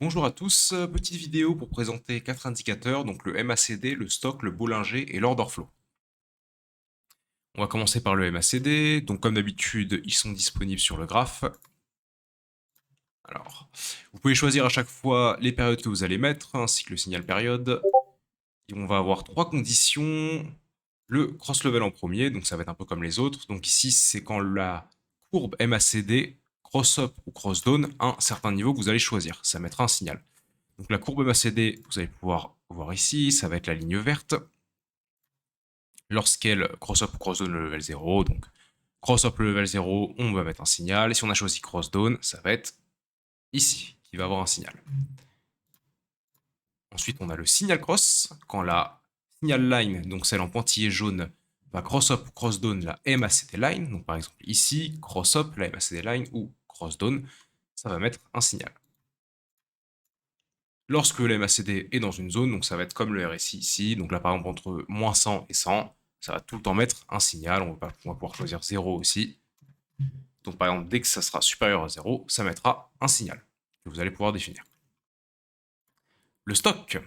Bonjour à tous, petite vidéo pour présenter 4 indicateurs, donc le MACD, le stock, le Bollinger et l'order flow. On va commencer par le MACD, donc comme d'habitude, ils sont disponibles sur le graphe. Alors, vous pouvez choisir à chaque fois les périodes que vous allez mettre, ainsi que le signal période. Et on va avoir 3 conditions. Le cross level en premier, donc ça va être un peu comme les autres. Donc ici, c'est quand la courbe MACD cross up ou cross down à un certain niveau que vous allez choisir. Ça mettra un signal. Donc la courbe MACD, vous allez pouvoir voir ici, ça va être la ligne verte. Lorsqu'elle cross up ou cross down le level 0, donc cross up le level 0, on va mettre un signal. Et si on a choisi cross down, ça va être ici, qui va avoir un signal. Ensuite, on a le signal cross, quand la signal line, donc celle en pointillé jaune, va cross up ou cross down la MACD line. Donc par exemple ici, cross up la MACD line ou cross down, ça va mettre un signal. Lorsque la MACD est dans une zone, donc ça va être comme le RSI ici, donc là par exemple entre moins 100 et 100, ça va tout le temps mettre un signal, on va pouvoir choisir 0 aussi. Donc par exemple, dès que ça sera supérieur à 0, ça mettra un signal que vous allez pouvoir définir. Le stock,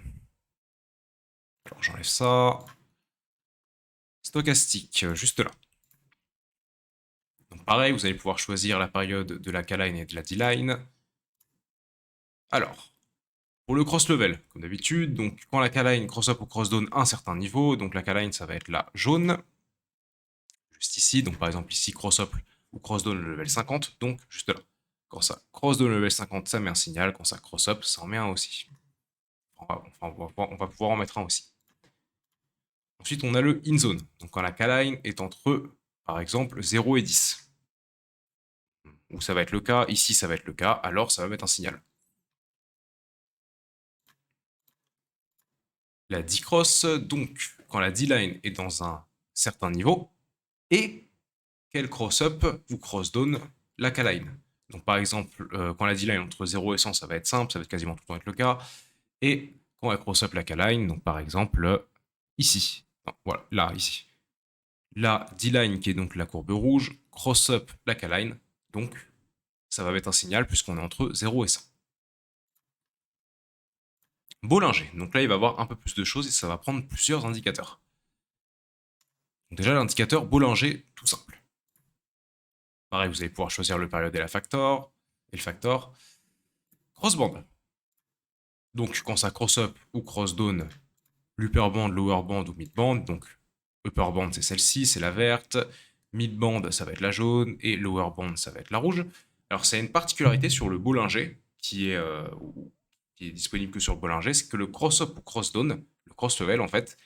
alors j'enlève ça, stochastique, juste là. Donc pareil, vous allez pouvoir choisir la période de la K-line et de la D-line. Alors, pour le cross level, comme d'habitude, donc quand la K-line cross up ou cross down un certain niveau, donc la K-line ça va être la jaune, juste ici, donc par exemple ici cross up ou cross down le level 50, donc juste là. Quand ça cross down le level 50, ça met un signal, quand ça cross up, ça en met un aussi. On va pouvoir en mettre un aussi. Ensuite, on a le in zone, donc quand la K-line est entre, par exemple, 0 et 10. Où ça va être le cas, ici ça va être le cas, alors ça va mettre un signal. La D-cross, donc quand la D-line est dans un certain niveau, et qu'elle cross-up ou cross-down la K-line. Donc par exemple, quand la D-line entre 0 et 100, ça va être simple, ça va être quasiment tout le temps être le cas. Et quand elle cross-up la K-line, donc par exemple ici, non, voilà, là, ici. La D-line qui est donc la courbe rouge, cross-up la K-line, donc ça va mettre un signal puisqu'on est entre 0 et 100. Bollinger, donc là il va avoir un peu plus de choses et ça va prendre plusieurs indicateurs. Donc déjà l'indicateur Bollinger, tout simple. Pareil, vous allez pouvoir choisir le période et le factor. Crossband. Donc quand ça cross up ou cross down, l'upper band, lower band ou mid band. Donc upper band c'est celle-ci, c'est la verte. Mid band ça va être la jaune et lower band ça va être la rouge. Alors c'est une particularité sur le Bollinger qui est disponible que sur le Bollinger, c'est que le cross up ou cross down, le cross level en fait,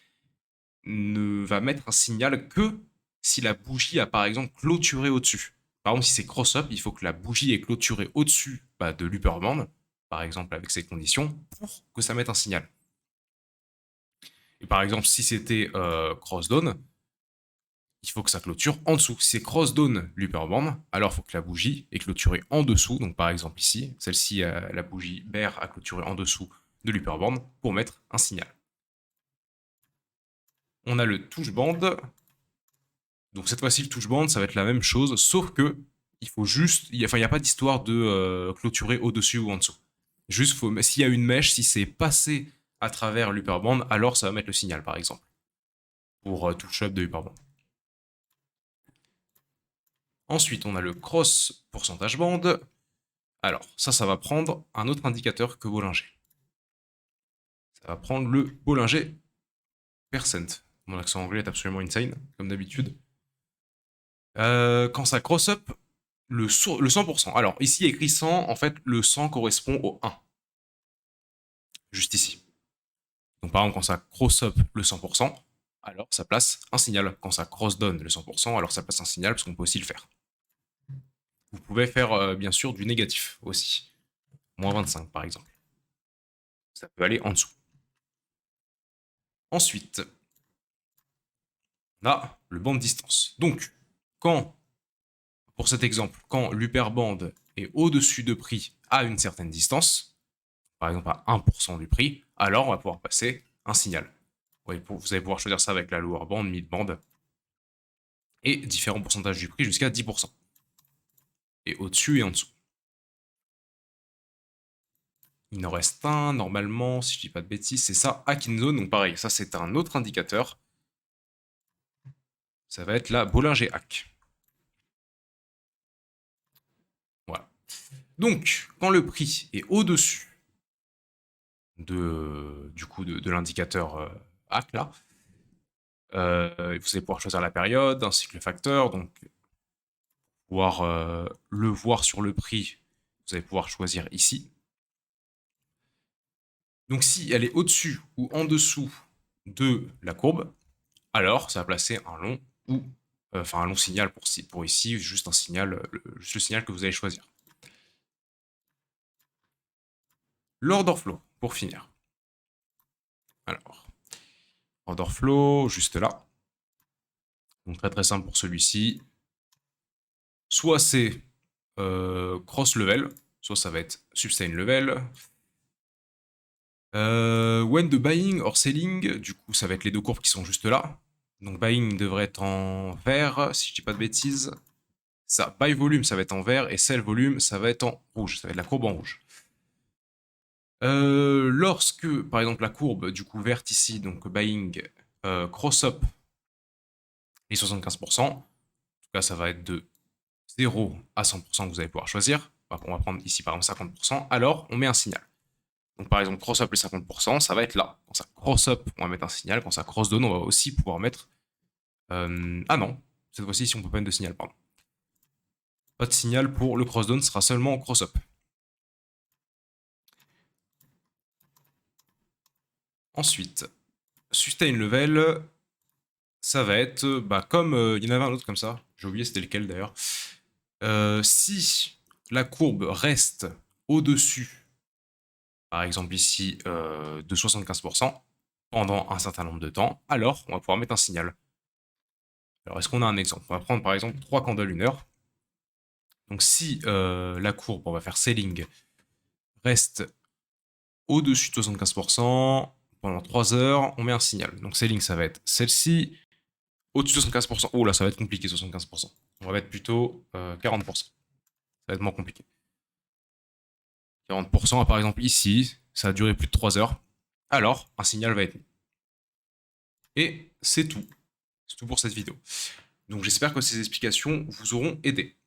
ne va mettre un signal que si la bougie a par exemple clôturé au-dessus. Par exemple, si c'est cross-up, il faut que la bougie ait clôturé au-dessus de l'upper band, par exemple avec ces conditions, pour que ça mette un signal. Et par exemple, si c'était cross-down, il faut que ça clôture en dessous. Si c'est cross-down l'upper band, alors il faut que la bougie ait clôturé en dessous. Donc par exemple ici, celle-ci, la bougie bear a clôturé en dessous de l'upper band pour mettre un signal. On a le touch band. Donc cette fois-ci, le touch band, ça va être la même chose, sauf que il faut juste, il n'y a pas d'histoire de clôturer au-dessus ou en dessous. Juste, s'il y a une mèche, si c'est passé à travers l'upper band, alors ça va mettre le signal, par exemple, pour touch up de upper band. Ensuite, on a le cross pourcentage band. Alors, ça va prendre un autre indicateur que Bollinger. Ça va prendre le Bollinger percent. Mon accent anglais est absolument insane, comme d'habitude. Quand ça cross up, le 100%. Alors, ici, il y a écrit 100. En fait, le 100 correspond au 1. Juste ici. Donc, par exemple, quand ça cross up le 100%, alors ça place un signal. Quand ça cross down le 100%, alors ça place un signal, parce qu'on peut aussi le faire. Vous pouvez faire, bien sûr, du négatif aussi. Moins 25, par exemple. Ça peut aller en dessous. Ensuite, on a le band de distance. Donc, pour cet exemple, quand l'upper band est au-dessus de prix à une certaine distance, par exemple à 1% du prix, alors on va pouvoir passer un signal. Vous allez pouvoir choisir ça avec la lower band, mid band, et différents pourcentages du prix jusqu'à 10%. Et au-dessus et en dessous. Il en reste un, normalement, si je dis pas de bêtises, c'est ça, Hack in Zone. Donc pareil, ça c'est un autre indicateur. Ça va être la Bollinger Hack. Voilà. Donc, quand le prix est au-dessus de l'indicateur hack, là, vous allez pouvoir choisir la période ainsi que le facteur. Donc, pouvoir le voir sur le prix, vous allez pouvoir choisir ici. Donc, si elle est au-dessus ou en dessous de la courbe, alors ça va placer un long ou un long signal pour ici, juste un signal, juste le signal que vous allez choisir. L'order flow, pour finir. Alors, order flow, juste là. Donc très très simple pour celui-ci. Soit c'est cross level, soit ça va être sustain level. When the buying or selling, du coup ça va être les deux courbes qui sont juste là. Donc buying devrait être en vert, si je dis pas de bêtises. Ça, buy volume, ça va être en vert, et sell volume, ça va être en rouge. Ça va être la courbe en rouge. Lorsque, par exemple, la courbe du coup verte ici, donc buying, cross up les 75%, en tout cas ça va être de 0 à 100% que vous allez pouvoir choisir. On va prendre ici par exemple 50%, alors on met un signal. Donc par exemple, cross up les 50%, ça va être là. Quand ça cross up, on va mettre un signal. Quand ça cross down, on va aussi pouvoir mettre... Ah non, cette fois-ci, si on peut pas mettre de signal, pardon. Pas de signal pour le cross down, ce sera seulement cross up. Ensuite, sustain level, ça va être comme il y en avait un autre comme ça. J'ai oublié c'était lequel d'ailleurs. Si la courbe reste au-dessus, par exemple ici, de 75%, pendant un certain nombre de temps, alors on va pouvoir mettre un signal. Alors est-ce qu'on a un exemple? On va prendre par exemple 3 candles 1 heure. Donc si la courbe, on va faire selling, reste au-dessus de 75%, pendant 3 heures, on met un signal. Donc selling, ça va être celle-ci, au-dessus de 75%. Oh là, ça va être compliqué, 75%. On va mettre plutôt 40%. Ça va être moins compliqué. 40%, par exemple ici, ça a duré plus de 3 heures. Alors, un signal va être mis. Et c'est tout. C'est tout pour cette vidéo. Donc j'espère que ces explications vous auront aidé.